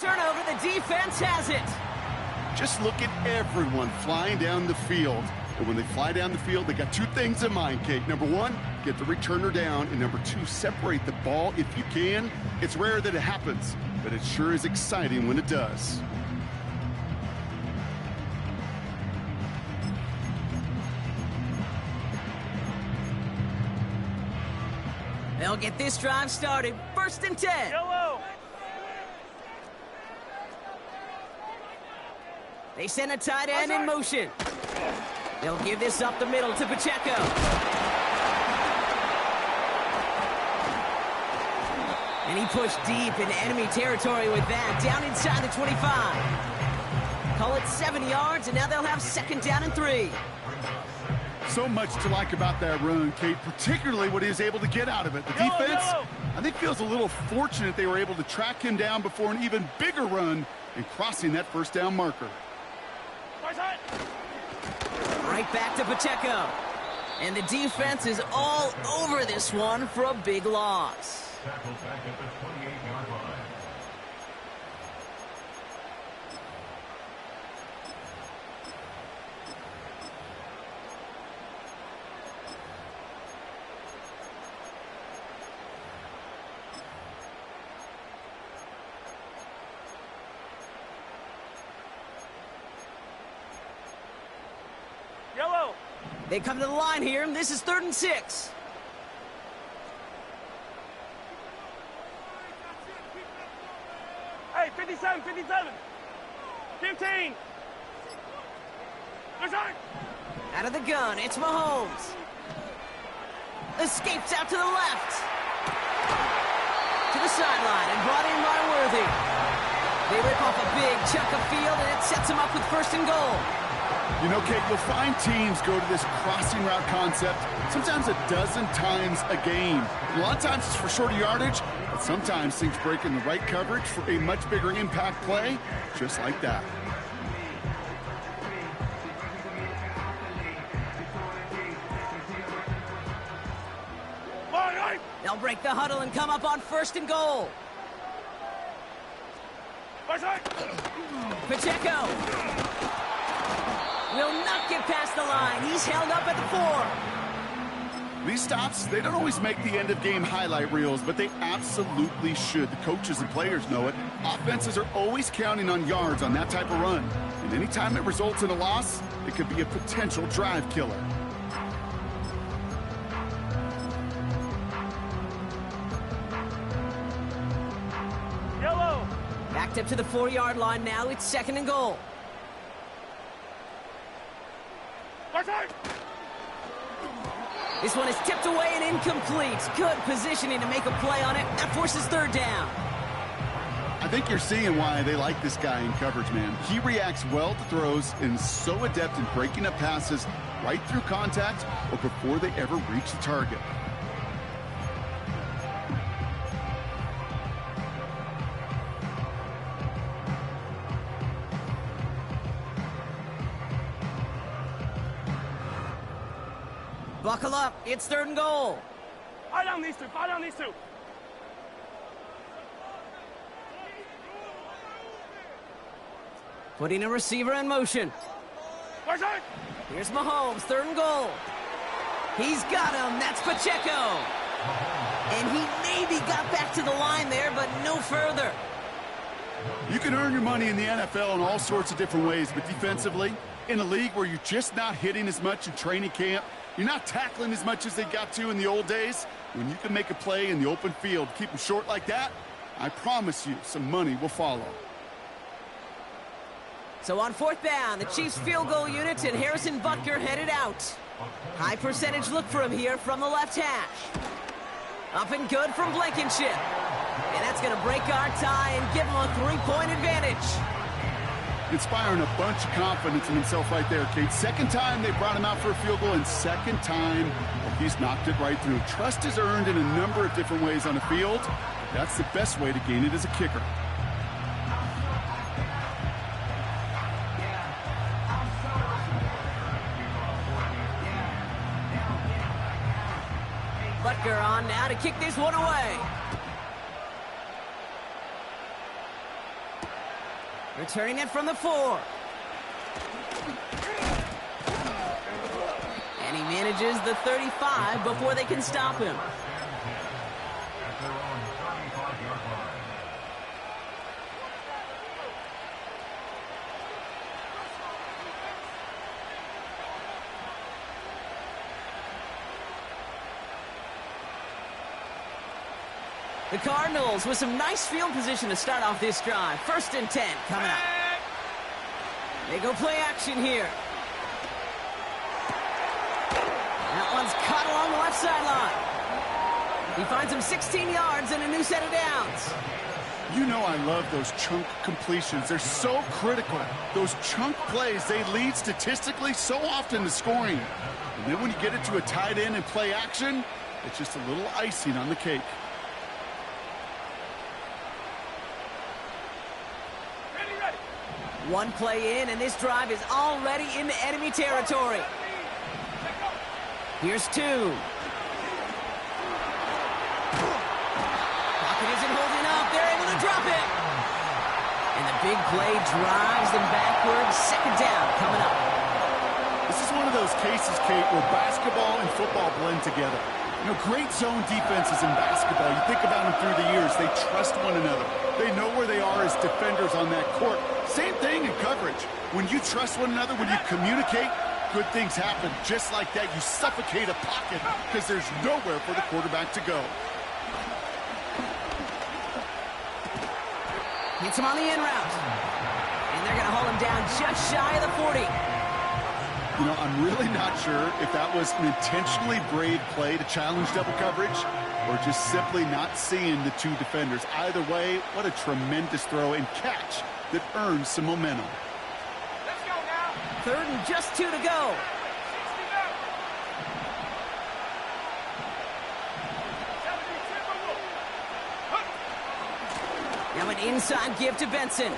Turnover, the defense has it. Just look at everyone flying down the field. And when they fly down the field, they got 2 things in mind, Kate. Number 1, get the returner down. And number 2, separate the ball if you can. It's rare that it happens, but it sure is exciting when it does. They'll get this drive started. 1st and 10. Yellow. They send a tight end in motion. They'll give this up the middle to Pacheco. And he pushed deep in enemy territory with that, down inside the 25. Call it 7 yards, and now they'll have 2nd down and 3. So much to like about that run, Kate, particularly what he was able to get out of it. The defense, I think, feels a little fortunate they were able to track him down before an even bigger run and crossing that 1st down marker. Right back to Pacheco. And the defense is all over this one for a big loss. Tackle back at the 28-yard line. Yellow. They come to the line here, and this is 3rd and 6. Hey, 57, 57. 15. Good shot. Out of the gun, it's Mahomes. Escapes out to the left. To the sideline and brought in by Worthy. They rip off a big chunk of field, and it sets them up with 1st and goal. You know, Kate, you'll find teams go to this crossing route concept sometimes a dozen times a game. A lot of times it's for shorter yardage, but sometimes things break in the right coverage for a much bigger impact play, just like that. They'll break the huddle and come up on 1st and goal. Pacheco will not get past the line. He's held up at the 4. These stops, they don't always make the end-of-game highlight reels, but they absolutely should. The coaches and players know it. Offenses are always counting on yards on that type of run. And anytime it results in a loss, it could be a potential drive killer. Yellow. Backed up to the 4-yard line now. It's 2nd and goal. This one is tipped away and incomplete. Good positioning to make a play on it. That forces 3rd down. I think you're seeing why they like this guy in coverage, man. He reacts well to throws and is so adept in breaking up passes right through contact or before they ever reach the target. Buckle up. It's 3rd and goal. Fire down these two. Fire down these two. Putting a receiver in motion. Here's Mahomes. 3rd and goal. He's got him. That's Pacheco. And he maybe got back to the line there, but no further. You can earn your money in the NFL in all sorts of different ways, but defensively, in a league where you're just not hitting as much in training camp, you're not tackling as much as they got to in the old days, when you can make a play in the open field, keep them short like that, I promise you some money will follow. So on 4th down, the Chiefs field goal unit and Harrison Butker headed out. High percentage look for him here from the left hash. Up and good from Blankenship. And that's going to break our tie and give him a 3-point advantage. Inspiring a bunch of confidence in himself right there, Kate. 2nd time they brought him out for a field goal, and 2nd time he's knocked it right through. Trust is earned in a number of different ways on the field. That's the best way to gain it as a kicker. Butker on now to kick this one away. Returning it from the 4. And he manages the 35 before they can stop him. The Cardinals with some nice field position to start off this drive. 1st and 10 coming up. They go play action here. That one's caught along the left sideline. He finds him 16 yards and a new set of downs. You know I love those chunk completions. They're so critical. Those chunk plays, they lead statistically so often to scoring. And then when you get it to a tight end and play action, it's just a little icing on the cake. One play in, and this drive is already into enemy territory. Here's 2. Pocket isn't holding up. They're able to drop it. And the big play drives them backwards. 2nd down coming up. This is one of those cases, Kate, where basketball and football blend together. You know, great zone defenses in basketball. You think about them through the years. They trust one another. They know where they are as defenders on that court. Same thing in coverage. When you trust one another, when you communicate, good things happen. Just like that, you suffocate a pocket because there's nowhere for the quarterback to go. Hits him on the in route. And they're going to hold him down just shy of the 40. You know, I'm really not sure if that was an intentionally brave play to challenge double coverage or just simply not seeing the 2 defenders. Either way, what a tremendous throw and catch that earns some momentum. Let's go now. 3rd and just 2 to go. Now an inside give to Benson.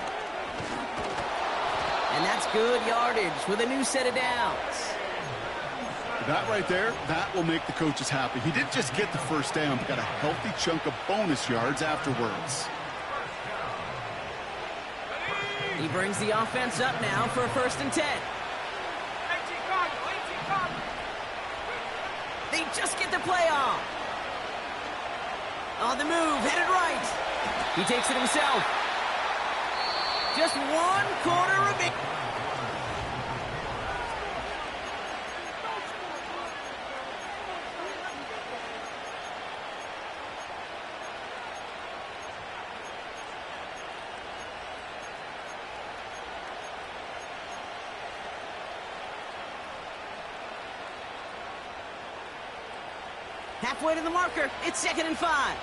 And that's good yardage with a new set of downs. That right there, that will make the coaches happy. He didn't just get the first down, but got a healthy chunk of bonus yards afterwards. He brings the offense up now for a 1st and 10. They just get the play off. On the move, headed right. He takes it himself. Just 1 quarter remaining. Halfway to the marker, it's 2nd and 5.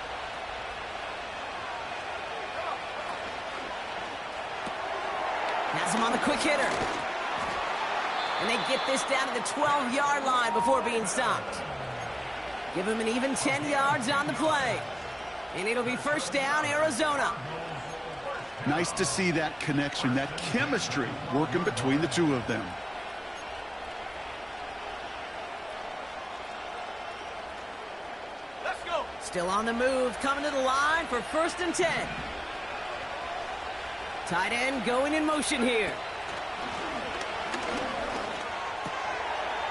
Has him on the quick hitter. And they get this down to the 12-yard line before being stopped. Give him an even 10 yards on the play. And it'll be 1st down, Arizona. Nice to see that connection, that chemistry working between the two of them. Still on the move, coming to the line for 1st and 10. Tight end going in motion here.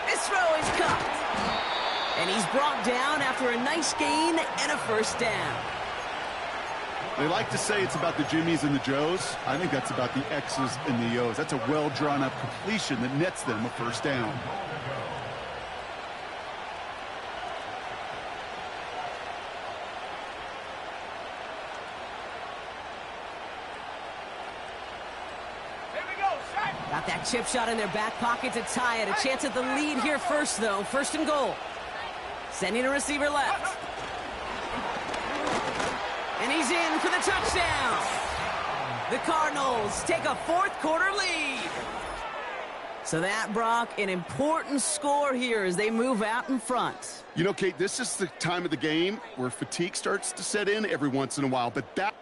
This throw is caught. And he's brought down after a nice gain and a 1st down. They like to say it's about the Jimmies and the Joes. I think that's about the X's and the O's. That's a well-drawn-up completion that nets them a 1st down. Got that chip shot in their back pocket to tie it. A chance at the lead here first, though. 1st and goal. Sending a receiver left. And he's in for the touchdown. The Cardinals take a 4th quarter lead. So that, Brock, an important score here as they move out in front. You know, Kate, this is the time of the game where fatigue starts to set in every once in a while, but that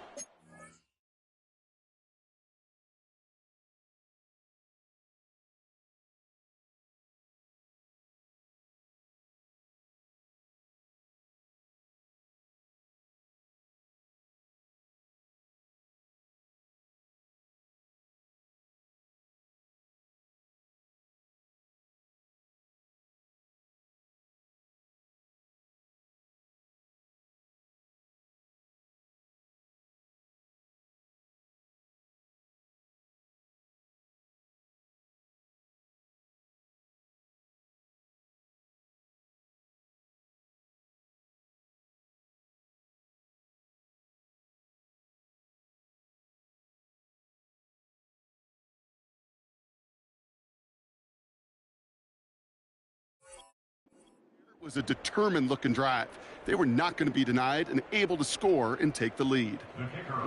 was a determined-looking drive. They were not going to be denied and able to score and take the lead.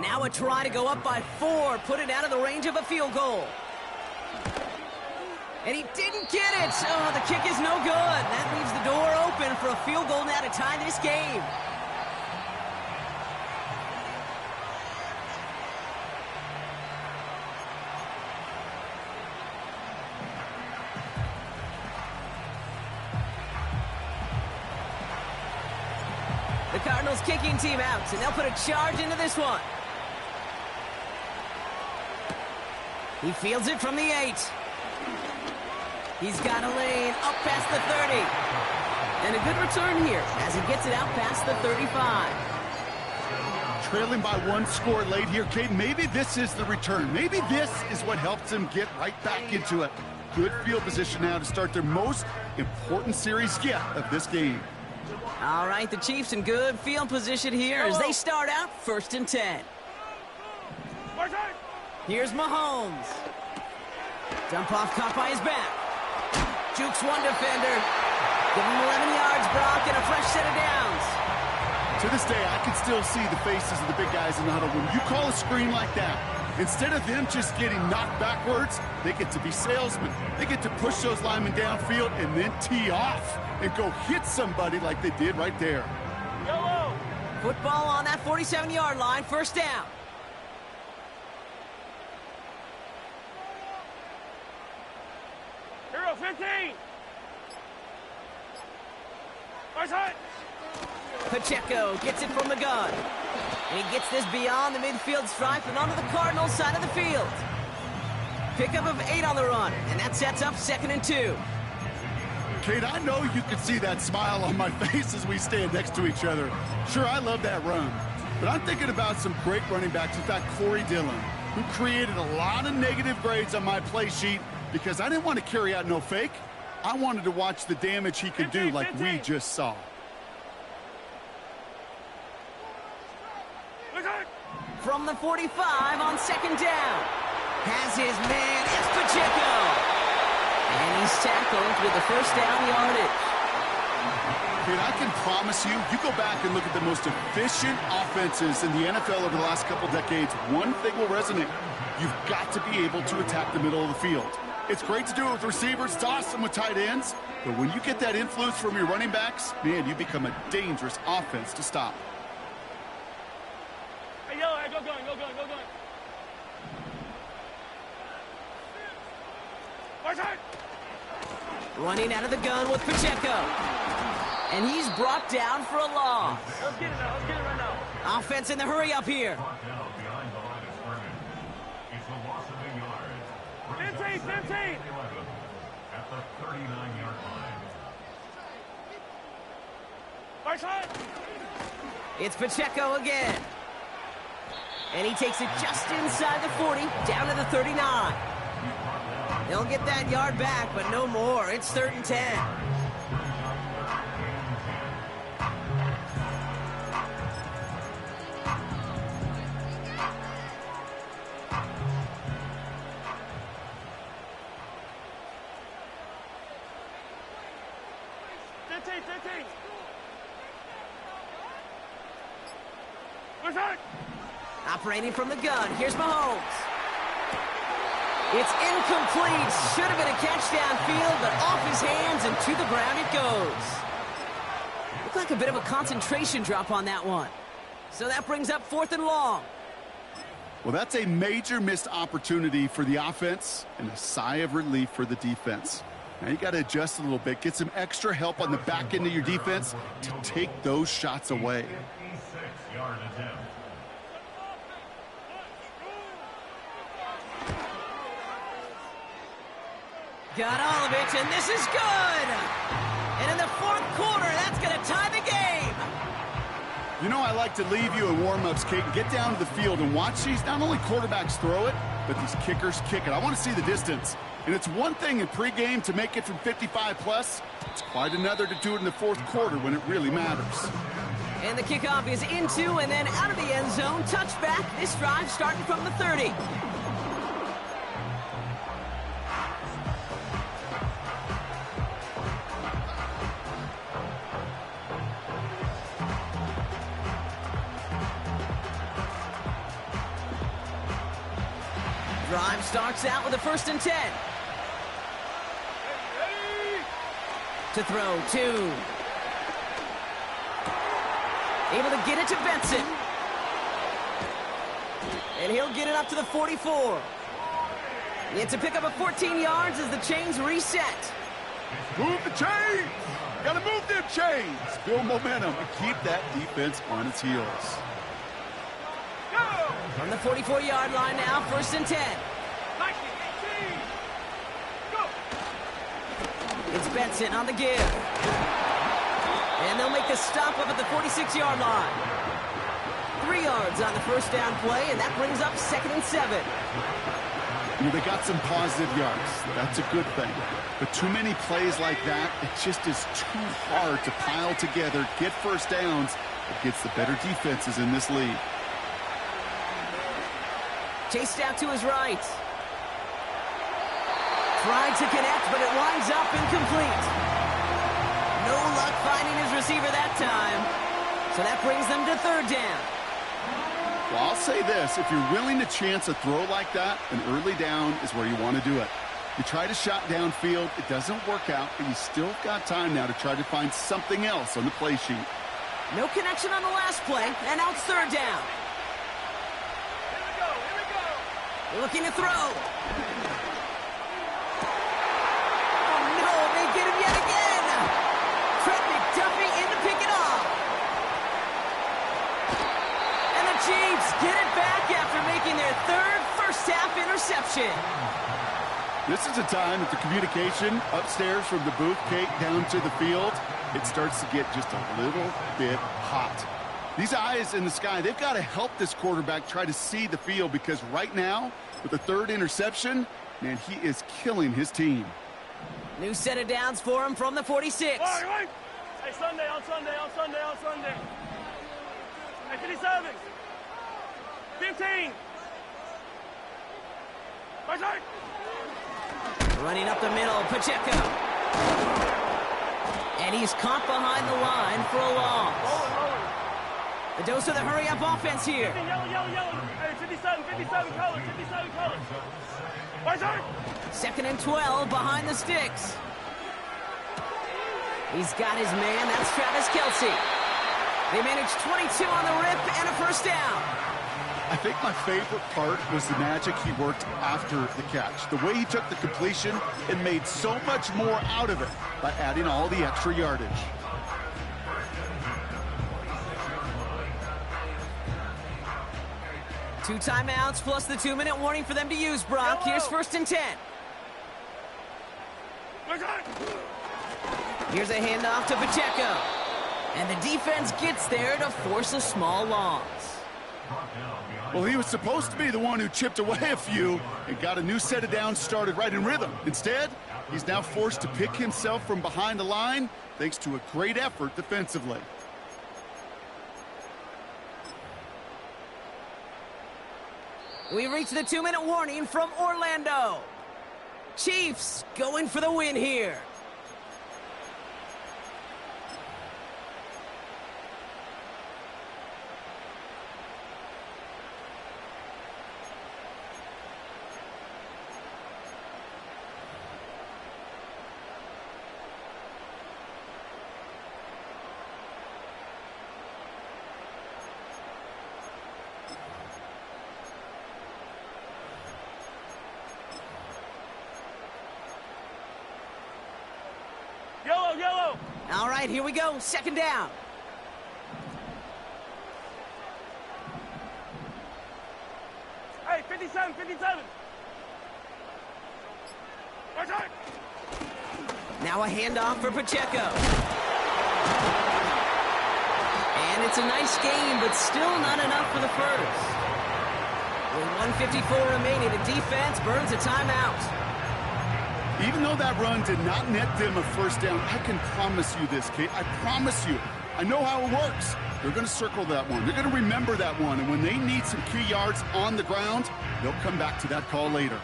Now a try to go up by 4, put it out of the range of a field goal. And he didn't get it. Oh, the kick is no good. That leaves the door open for a field goal now to tie this game. The Cardinals kicking team out, and they'll put a charge into this one. He fields it from the 8. He's got a lane up past the 30. And a good return here as he gets it out past the 35. Trailing by 1 score late here, Kate. Maybe this is the return. Maybe this is what helps them get right back into it. Good field position now to start their most important series yet of this game. All right, the Chiefs in good field position here as they start out 1st and 10. Here's Mahomes. Dump off caught by his back. Jukes one defender. Give him 11 yards, Brock, and a fresh set of downs. To this day, I can still see the faces of the big guys in the huddle. When you call a screen like that, instead of them just getting knocked backwards, they get to be salesmen. They get to push those linemen downfield and then tee off and go hit somebody like they did right there. Yellow. Football on that 47-yard line, first down. Hero 15. Right side. Pacheco gets it from the gun. And he gets this beyond the midfield stripe and onto the Cardinals side of the field. Pickup of 8 on the run, and that sets up 2nd and 2. Kate, I know you can see that smile on my face as we stand next to each other. Sure, I love that run. But I'm thinking about some great running backs. In fact, Corey Dillon, who created a lot of negative grades on my play sheet because I didn't want to carry out no fake. I wanted to watch the damage he could do like we just saw. From the 45 on 2nd down. Has his man, it's Pacheco. And he's tackled with the first down yardage. Kate, I can promise you, you go back and look at the most efficient offenses in the NFL over the last couple decades, one thing will resonate. You've got to be able to attack the middle of the field. It's great to do it with receivers, toss them with tight ends, but when you get that influence from your running backs, man, you become a dangerous offense to stop. Hey, yellow, hey, go going. Right side. Running out of the gun with Pacheco. And he's brought down for a loss. Let's get it right now. Offense in the hurry up here. Brought down behind the line of scrimmage. It's a loss of 8 yards. 15. At the 39-yard line. Right side. It's Pacheco again. And he takes it just inside the 40, down to the 39. He'll get that yard back, but no more. It's 3rd and 10. Right side. Operating from the gun, here's Mahomes. It's incomplete. Should have been a catch downfield, but off his hands and to the ground it goes. Looked like a bit of a concentration drop on that one. So that brings up 4th and long. Well, that's a major missed opportunity for the offense and a sigh of relief for the defense. Now you got to adjust a little bit, get some extra help on the back end of your defense to take those shots away. 56-yard attempt. Got all of it, and this is good! And in the 4th quarter, that's going to tie the game! You know, I like to leave you in warm-ups, Kate, and get down to the field and watch these, not only quarterbacks throw it, but these kickers kick it. I want to see the distance. And it's one thing in pregame to make it from 55+. It's quite another to do it in the 4th quarter when it really matters. And the kickoff is into and then out of the end zone. Touchback. This drive starting from the 30. Drive starts out with a 1st and 10. To throw, 2. Able to get it to Benson. And he'll get it up to the 44. It's a pickup of 14 yards as the chains reset. Move the chains! Gotta move them chains! Build momentum and keep that defense on its heels. From the 44-yard line now, 1st and 10. It's Benson on the give. And they'll make the stop up at the 46-yard line. 3 yards on the first down play, and that brings up 2nd and 7. You know, they got some positive yards. That's a good thing. But too many plays like that, it just is too hard to pile together, get first downs against the better defenses in this league. Chased out to his right. Tried to connect, but it winds up incomplete. No luck finding his receiver that time. So that brings them to third down. Well, I'll say this. If you're willing to chance a throw like that, an early down is where you want to do it. You try to shot downfield, it doesn't work out, but you still got time now to try to find something else on the play sheet. No connection on the last play, and now it's third down. Here we go, here we go. Looking to throw. Oh, no, they get him yet again. Trent McDuffie in to pick it off. And the Chiefs get it back after making their third first-half interception. This is a time that the communication upstairs from the booth, Kate, down to the field, it starts to get just a little bit hot. These eyes in the sky, they've got to help this quarterback try to see the field because right now, with the third interception, man, he is killing his team. New set of downs for him from the 46. All right. Hey, Sunday, on Sunday, on Sunday, on Sunday. Hey, 57. 15. Right side. Running up the middle, Pacheco. And he's caught behind the line for a loss. A dose of the hurry-up offense here. Yellow, yellow, yellow. Hey, 57 color, 57 color. Right side. 2nd and 12 behind the sticks. He's got his man. That's Travis Kelce. They managed 22 on the rip and a first down. I think my favorite part was the magic he worked after the catch. The way he took the completion and made so much more out of it by adding all the extra yardage. Two timeouts plus the 2-minute warning for them to use, Brock. Here's 1st and 10. Here's a handoff to Pacheco. And the defense gets there to force a small loss. Well, he was supposed to be the one who chipped away a few and got a new set of downs started right in rhythm. Instead, he's now forced to pick himself from behind the line thanks to a great effort defensively. We reach the 2-minute warning from Orlando. Chiefs going for the win here. Yellow. All right, here we go. 2nd down. Hey, 57. Right side. Now a handoff for Pacheco. And it's a nice game, but still not enough for the first. With 1:54 remaining, the defense burns a timeout. Even though that run did not net them a first down, I can promise you this, Kate. I promise you. I know how it works. They're going to circle that one. They're going to remember that one. And when they need some key yards on the ground, they'll come back to that call later.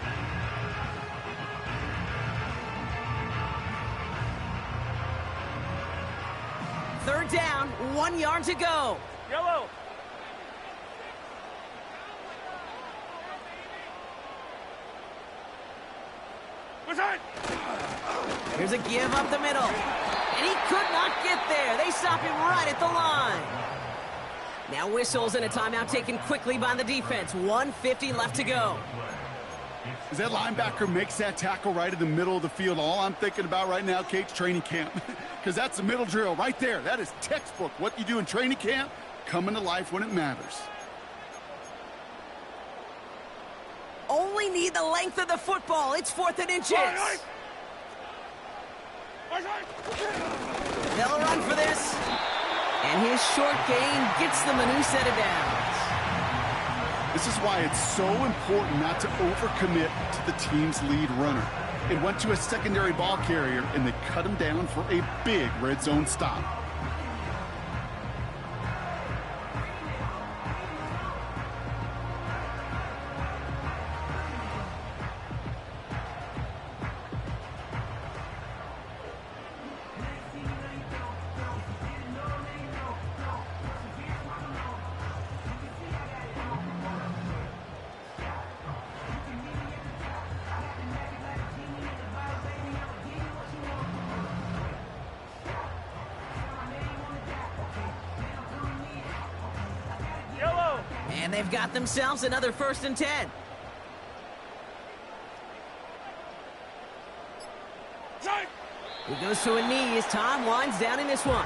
Third down, 1 yard to go. Yellow. Here's a give up the middle. And he could not get there. They stop him right at the line. Now whistles and a timeout taken quickly by the defense. 1:50 left to go. As that linebacker makes that tackle right in the middle of the field, all I'm thinking about right now, Kate's training camp. Because that's the middle drill right there. That is textbook. What you do in training camp, coming to life when it matters. Only need the length of the football. It's 4th and inches. They'll run for this. And his short gain gets them a new set of downs. This is why it's so important not to overcommit to the team's lead runner. It went to a secondary ball carrier, and they cut him down for a big red zone stop. And they've got themselves another 1st and 10. He goes to a knee as time winds down in this one.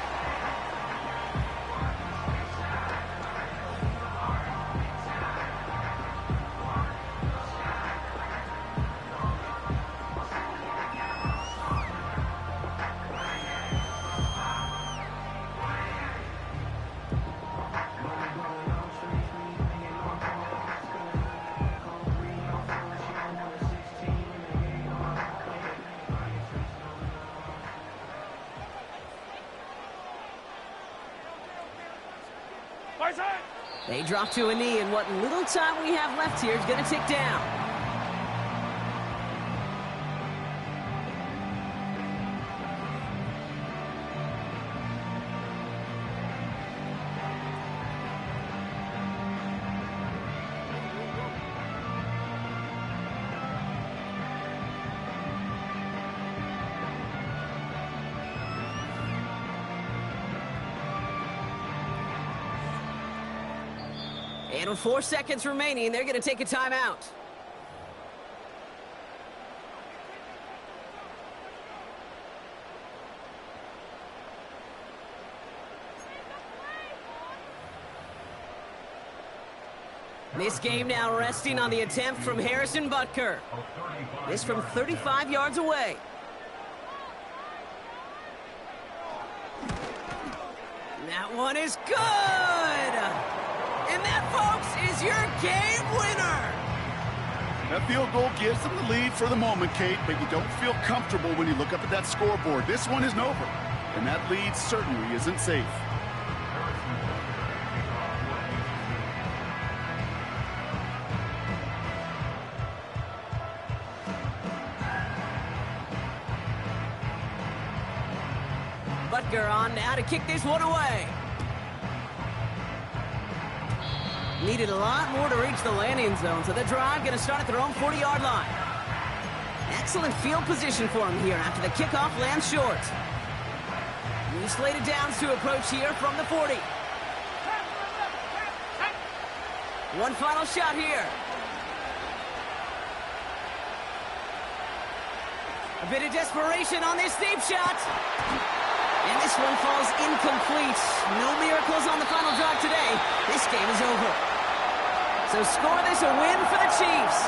They drop to a knee, and what little time we have left here is going to tick down. And with 4 seconds remaining, they're going to take a timeout. This game now resting on the attempt from Harrison Butker. This from 35 yards away. That one is good! And that, folks, is your game winner. That field goal gives them the lead for the moment, Kate, but you don't feel comfortable when you look up at that scoreboard. This one isn't over, and that lead certainly isn't safe. Butker on now to kick this one away. Needed a lot more to reach the landing zone, so the drive going to start at their own 40-yard line. Excellent field position for him here after the kickoff lands short. New slated downs to approach here from the 40. One final shot here. A bit of desperation on this deep shot. And this one falls incomplete. No miracles on the final drive today. This game is over. So score this a win for the Chiefs.